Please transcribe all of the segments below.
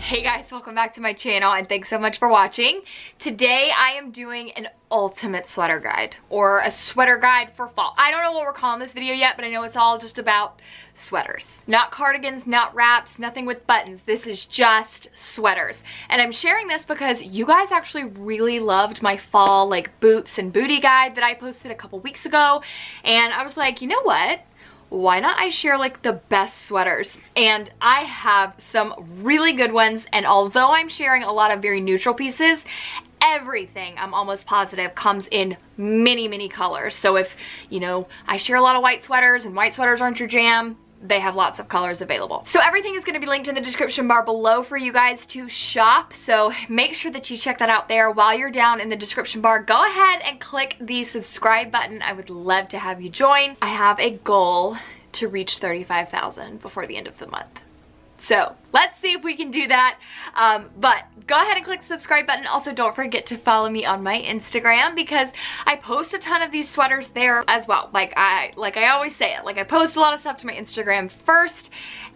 Hey guys, welcome back to my channel and thanks so much for watching. Today I am doing an ultimate sweater guide, or a sweater guide for fall. I don't know what we're calling this video yet, but I know it's all just about sweaters. Not cardigans, not wraps, nothing with buttons. This is just sweaters. And I'm sharing this because you guys actually really loved my fall like boots and booty guide that I posted a couple weeks ago. And I was like, you know what? Why not I share like the best sweaters? And I have some really good ones, and although I'm sharing a lot of very neutral pieces, everything, I'm almost positive, comes in many colors. So if, you know, I share a lot of white sweaters and white sweaters aren't your jam, they have lots of colors available. So everything is going to be linked in the description bar below for you guys to shop. So make sure that you check that out there. While you're down in the description bar, go ahead and click the subscribe button. I would love to have you join. I have a goal to reach 35,000 before the end of the month. So let's see if we can do that. But go ahead and click the subscribe button. Also, don't forget to follow me on my Instagram because I post a ton of these sweaters there as well. Like I always say it, like I post a lot of stuff to my Instagram first,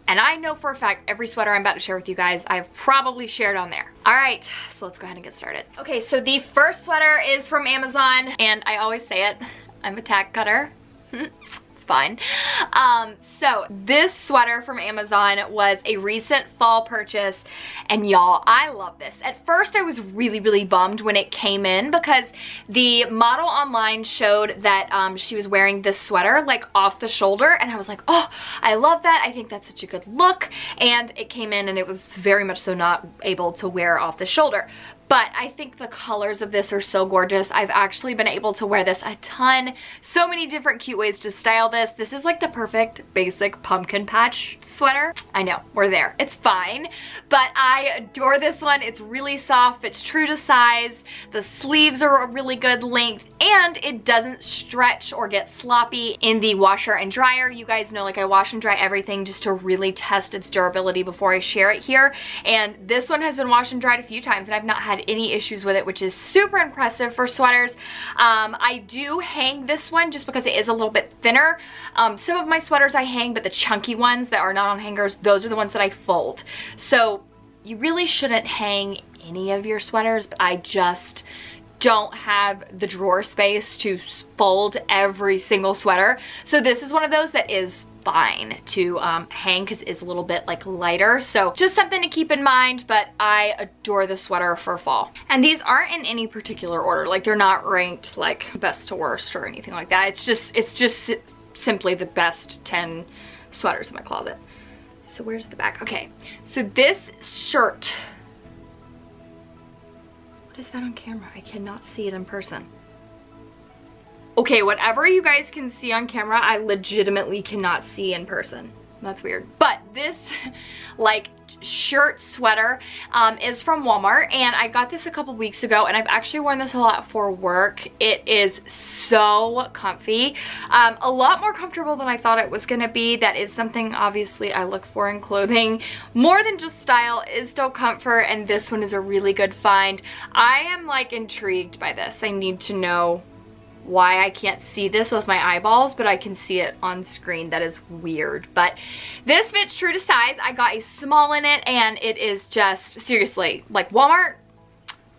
and I know for a fact every sweater I'm about to share with you guys, I've probably shared on there. All right, so let's go ahead and get started. Okay, so the first sweater is from Amazon, and I always say it, I'm a tag cutter. Fine. So this sweater from Amazon was a recent fall purchase, and y'all, I love this. At first I was really bummed when it came in because the model online showed that she was wearing this sweater like off the shoulder, and I was like, oh, I love that. I think that's such a good look. And it came in and it was very much so not able to wear off the shoulder. But I think the colors of this are so gorgeous. I've actually been able to wear this a ton. So many different cute ways to style this. This is like the perfect basic pumpkin patch sweater. I know, we're there. It's fine. But I adore this one. It's really soft. It's true to size. The sleeves are a really good length. And it doesn't stretch or get sloppy in the washer and dryer. You guys know, like, I wash and dry everything just to really test its durability before I share it here. And this one has been washed and dried a few times and I've not had any issues with it, which is super impressive for sweaters. I do hang this one just because it is a little bit thinner. Some of my sweaters I hang, but the chunky ones that are not on hangers, those are the ones that I fold. So you really shouldn't hang any of your sweaters, but I just don't have the drawer space to fold every single sweater. So this is one of those that is fine to hang because it's a little bit like lighter. So just something to keep in mind, but I adore the sweater for fall. And these aren't in any particular order. Like, they're not ranked like best to worst or anything like that. It's just simply the best 10 sweaters in my closet. So where's the back? Okay, so this shirt, what is that on camera? I cannot see it in person. Okay, whatever you guys can see on camera, I legitimately cannot see in person. That's weird. But this like shirt sweater is from Walmart, and I got this a couple weeks ago, and I've actually worn this a lot for work. It is so comfy, a lot more comfortable than I thought it was gonna be. That is something obviously I look for in clothing. More than just style is still comfort, and this one is a really good find. I am like intrigued by this. I need to know why I can't see this with my eyeballs, but I can see it on screen. That is weird. But this fits true to size. I got a small in it, and it is just, seriously, like, Walmart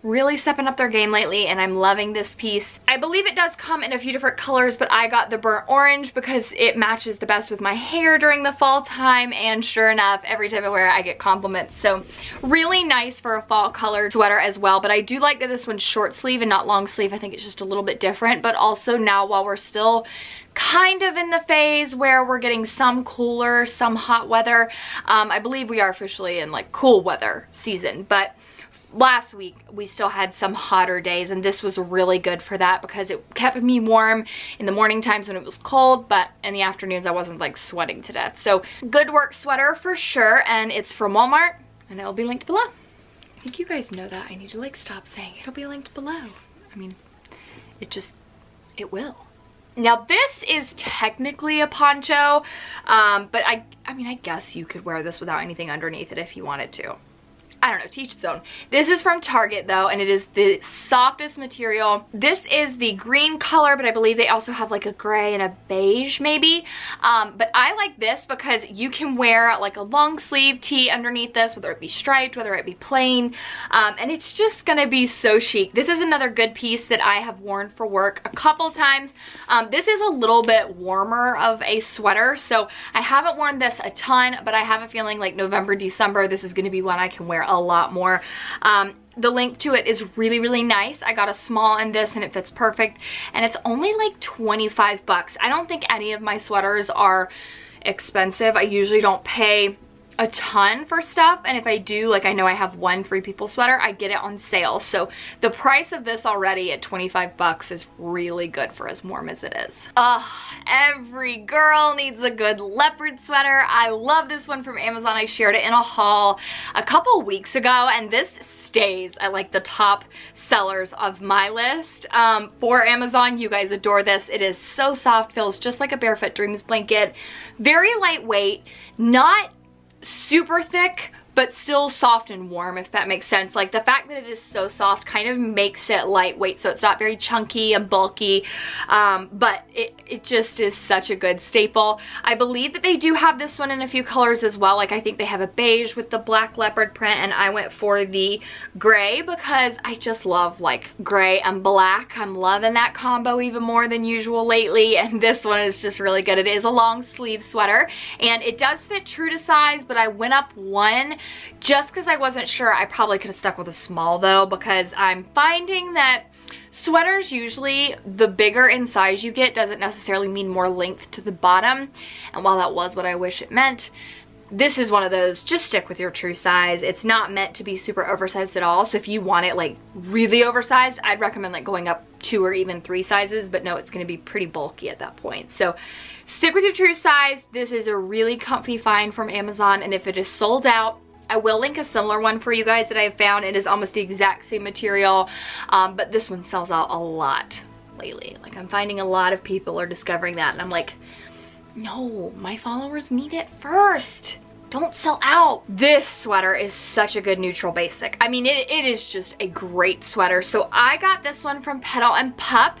really stepping up their game lately, and I'm loving this piece. I believe it does come in a few different colors, but I got the burnt orange because it matches the best with my hair during the fall time, and sure enough, every time I wear it, I get compliments. So really nice for a fall colored sweater as well. But I do like that this one's short sleeve and not long sleeve. I think it's just a little bit different. But also now, while we're still kind of in the phase where we're getting some cooler, some hot weather, I believe we are officially in like cool weather season, but last week we still had some hotter days, and this was really good for that because it kept me warm in the morning times when it was cold, but in the afternoons I wasn't like sweating to death. So good work sweater for sure, and it's from Walmart, and it'll be linked below. I think you guys know that. I need to like stop saying it'll be linked below. I mean, it will. Now this is technically a poncho, but I mean, I guess you could wear this without anything underneath it if you wanted to. I don't know, to each its own. This is from Target though, and it is the softest material. This is the green color, but I believe they also have like a gray and a beige maybe. But I like this because you can wear like a long sleeve tee underneath this, whether it be striped, whether it be plain, and it's just gonna be so chic. This is another good piece that I have worn for work a couple times. This is a little bit warmer of a sweater, so I haven't worn this a ton, but I have a feeling like November, December, this is gonna be one I can wear a lot more. The length to it is really, really nice. I got a small in this and it fits perfect, and it's only like 25 bucks. I don't think any of my sweaters are expensive. I usually don't pay a ton for stuff, and if I do, like I know I have one Free People sweater, I get it on sale. So the price of this already at 25 bucks is really good for as warm as it is. Every girl needs a good leopard sweater. I love this one from Amazon. I shared it in a haul a couple weeks ago, and this stays at like the top sellers of my list for Amazon. You guys adore this. It is so soft, feels just like a Barefoot Dreams blanket. Very lightweight, not super thick, but still soft and warm, if that makes sense. Like the fact that it is so soft kind of makes it lightweight, so it's not very chunky and bulky, but it just is such a good staple. I believe that they do have this one in a few colors as well. Like I think they have a beige with the black leopard print, and I went for the gray because I just love like gray and black. I'm loving that combo even more than usual lately, and this one is just really good. It is a long sleeve sweater, and it does fit true to size, but I went up one just because I wasn't sure. I probably could have stuck with a small though, because I'm finding that sweaters, usually the bigger in size you get doesn't necessarily mean more length to the bottom, and while that was what I wish it meant, this is one of those, just stick with your true size. It's not meant to be super oversized at all, so if you want it like really oversized, I'd recommend like going up 2 or even 3 sizes, but no, it's going to be pretty bulky at that point. So stick with your true size. This is a really comfy find from Amazon, and if it is sold out, I will link a similar one for you guys that I have found. It is almost the exact same material, but this one sells out a lot lately. Like I'm finding a lot of people are discovering that, and I'm like, no, my followers need it first. Don't sell out. This sweater is such a good neutral basic. I mean, it is just a great sweater. So I got this one from Petal and Pup.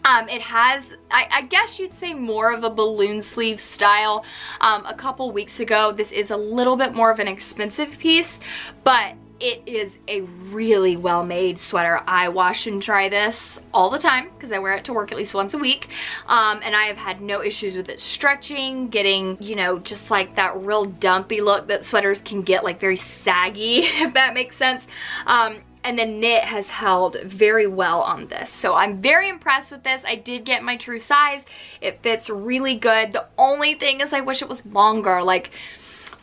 It has, I guess you'd say, more of a balloon sleeve style. A couple weeks ago, this is a little bit more of an expensive piece, but it is a really well-made sweater. I wash and dry this all the time because I wear it to work at least once a week, and I have had no issues with it stretching, getting, you know, just like that real dumpy look that sweaters can get, like very saggy, if that makes sense. And the knit has held very well on this. So I'm very impressed with this. I did get my true size. It fits really good. The only thing is I wish it was longer. Like,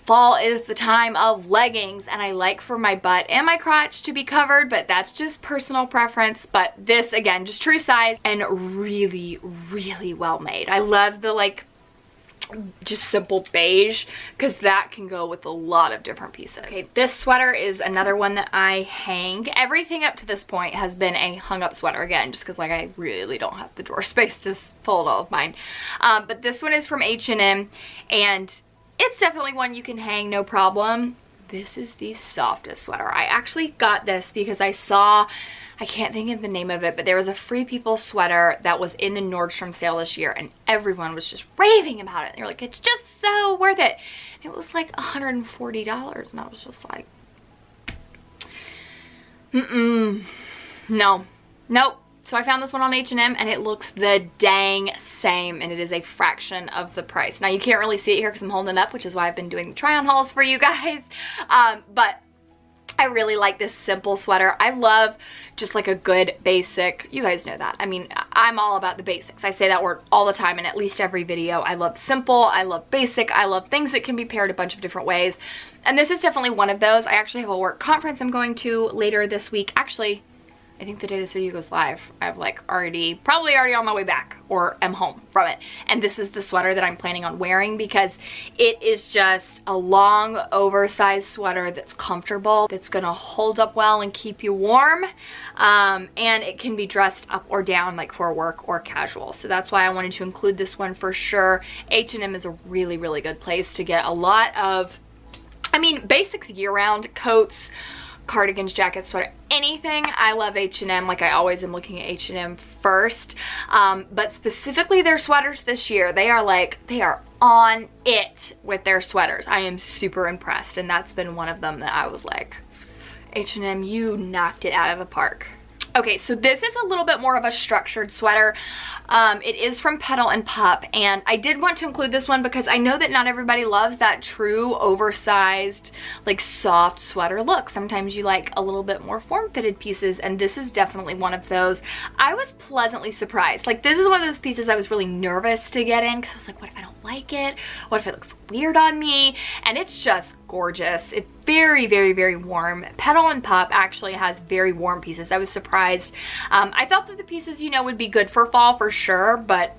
fall is the time of leggings, and I like for my butt and my crotch to be covered, but that's just personal preference. But this, again, just true size and really, really well made. I love the like just simple beige, because that can go with a lot of different pieces. Okay, this sweater is another one that I hang. Everything up to this point has been a hung up sweater, again, just because like I really don't have the drawer space to fold all of mine. But this one is from H&M, and it's definitely one you can hang, no problem. This is the softest sweater. I actually got this because I saw, I can't think of the name of it, but there was a Free People sweater that was in the Nordstrom sale this year, and everyone was just raving about it. They were like, it's just so worth it. And it was like $140, and I was just like, no, nope. So I found this one on H&M, and it looks the dang same, and it is a fraction of the price. Now you can't really see it here because I'm holding it up, which is why I've been doing the try on hauls for you guys. But I really like this simple sweater. I love just like a good basic. You guys know that. I mean, I'm all about the basics. I say that word all the time in at least every video. I love simple. I love basic. I love things that can be paired a bunch of different ways. And this is definitely one of those. I actually have a work conference I'm going to later this week. Actually, I think the day this video goes live, I've like probably already on my way back, or am home from it. And this is the sweater that I'm planning on wearing because it is just a long, oversized sweater that's comfortable, that's gonna hold up well and keep you warm. And it can be dressed up or down, like for work or casual. So that's why I wanted to include this one for sure. H&M is a really, really good place to get a lot of I mean, basics year-round, coats, cardigans, jackets, sweater, anything. I love H&M. Like, I always am looking at H&M first. But specifically their sweaters this year, they are on it with their sweaters. I am super impressed, and that's been one of them that I was like, H&M, you knocked it out of the park. Okay, so this is a little bit more of a structured sweater. It is from Petal and Pup, and I did want to include this one because I know that not everybody loves that true oversized, like soft sweater look. Sometimes you like a little bit more form-fitted pieces, and this is definitely one of those. I was pleasantly surprised. Like, this is one of those pieces I was really nervous to get in because I was like, what if I don't like it? What if it looks weird on me? And it's just gorgeous. It's very, very, very warm. Petal and Pup actually has very warm pieces. I was surprised. I thought that the pieces, you know, would be good for fall for sure, but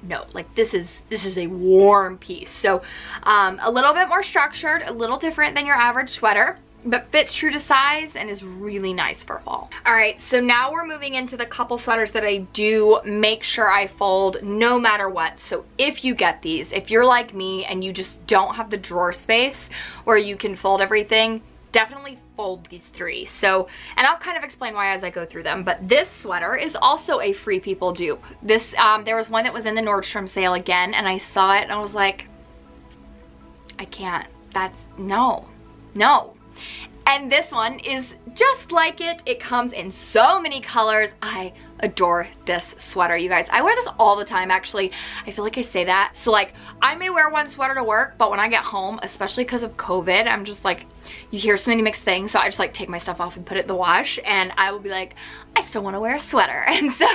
no, like this is a warm piece. So a little bit more structured, a little different than your average sweater, but fits true to size and is really nice for fall. All right, so now we're moving into the couple sweaters that I do make sure I fold no matter what. So if you get these, if you're like me and you just don't have the drawer space where you can fold everything, definitely fold these three. So, and I'll kind of explain why as I go through them, but this sweater is also a Free People dupe. This, there was one that was in the Nordstrom sale again, and I saw it and I was like, I can't, that's, no. And this one is just like it. It comes in so many colors. I adore this sweater, you guys. I wear this all the time, actually. I feel like I say that. So like, I may wear one sweater to work, but when I get home, especially because of COVID, I'm just like, you hear so many mixed things, so I just like take my stuff off and put it in the wash, and I will be like, I still want to wear a sweater. And so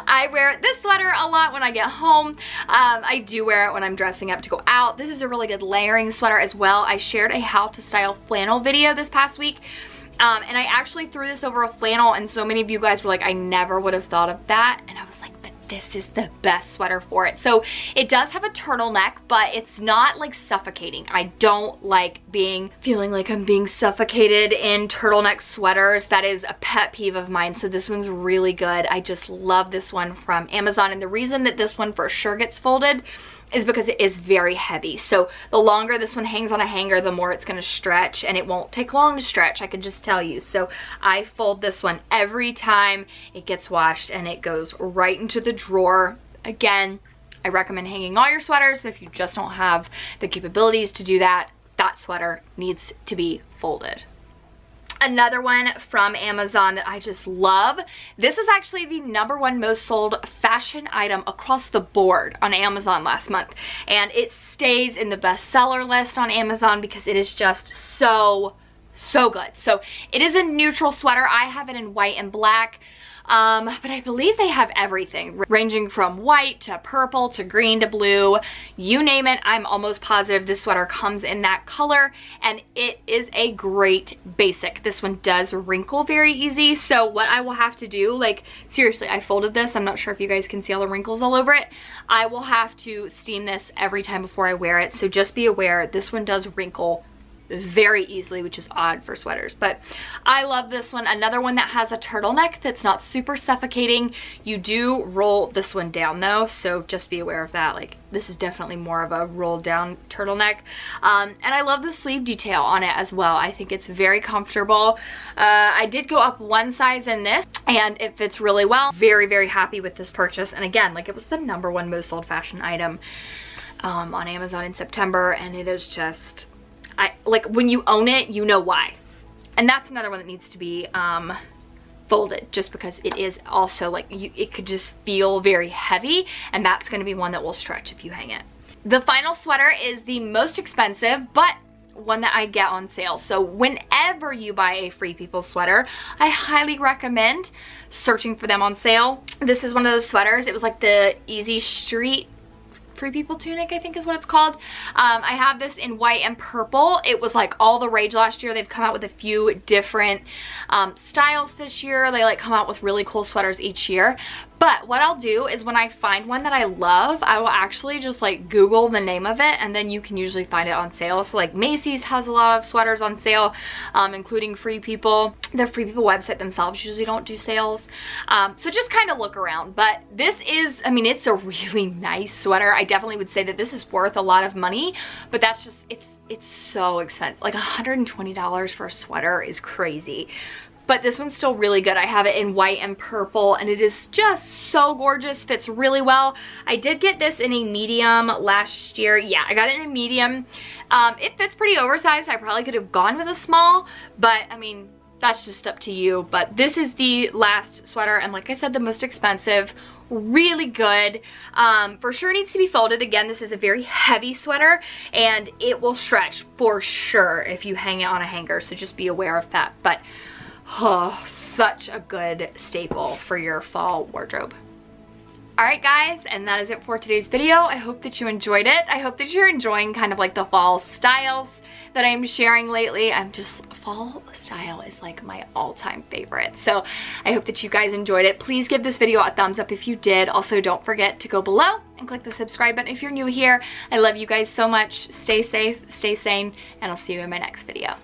I wear this sweater a lot when I get home. I do wear it when I'm dressing up to go out. This is a really good layering sweater as well. I shared a how to style flannel video this past week. And I actually threw this over a flannel, and so many of you guys were like, I never would have thought of that. And I was like, but this is the best sweater for it. So it does have a turtleneck, but it's not like suffocating. I don't like feeling like I'm being suffocated in turtleneck sweaters. That is a pet peeve of mine. So this one's really good. I just love this one from Amazon. And the reason that this one for sure gets folded is because it is very heavy. So the longer this one hangs on a hanger, the more it's gonna stretch, and it won't take long to stretch, I can just tell you. So I fold this one every time it gets washed, and it goes right into the drawer. Again, I recommend hanging all your sweaters. If you just don't have the capabilities to do that, that sweater needs to be folded. Another one from Amazon that I just love. This is actually the #1 most sold fashion item across the board on Amazon last month. And it stays in the bestseller list on Amazon because it is just so good. So it is a neutral sweater. I have it in white and black. But I believe they have everything, ranging from white to purple to green to blue, you name it. I'm almost positive this sweater comes in that color, and it is a great basic. This one does wrinkle very easy, so what I will have to do, like seriously, I folded this, I'm not sure if you guys can see all the wrinkles all over it. I will have to steam this every time before I wear it, so just be aware, this one does wrinkle very easily, which is odd for sweaters, but I love this one. Another one that has a turtleneck that's not super suffocating. You do roll this one down though, so just be aware of that. Like, this is definitely more of a roll down turtleneck. And I love the sleeve detail on it as well. I think it's very comfortable. I did go up one size in this, and it fits really well. Very, very happy with this purchase. And again, like, it was the #1 most sold fashion item on Amazon in September, and it is just, like, when you own it, you know why. And that's another one that needs to be folded, just because it is also like, it could just feel very heavy, and that's going to be one that will stretch if you hang it. The final sweater is the most expensive, but one that I get on sale. So whenever you buy a Free People sweater, I highly recommend searching for them on sale. This is one of those sweaters. It was like the Easy Street Free People tunic, I think is what it's called. I have this in white and purple. It was like all the rage last year. They've come out with a few different styles this year. They like come out with really cool sweaters each year. But what I'll do is when I find one that I love, I will actually just like Google the name of it, and then you can usually find it on sale. So like Macy's has a lot of sweaters on sale, including Free People. The Free People website themselves usually don't do sales. So just kind of look around. But this is, I mean, it's a really nice sweater. I definitely would say that this is worth a lot of money, but that's just, it's so expensive. Like $120 for a sweater is crazy. But this one's still really good. I have it in white and purple, and it is just so gorgeous, fits really well. I did get this in a medium last year. Yeah, I got it in a medium. It fits pretty oversized. I probably could have gone with a small, but I mean, that's just up to you. But this is the last sweater, and like I said, the most expensive. Really good. For sure needs to be folded. Again, this is a very heavy sweater, and it will stretch for sure if you hang it on a hanger, so just be aware of that. But oh, such a good staple for your fall wardrobe. Alright guys, and that is it for today's video. I hope that you enjoyed it. I hope that you're enjoying kind of like the fall styles that I'm sharing lately. Fall style is like my all-time favorite. So I hope that you guys enjoyed it. Please give this video a thumbs up if you did. Also, don't forget to go below and click the subscribe button if you're new here. I love you guys so much. Stay safe, stay sane, and I'll see you in my next video.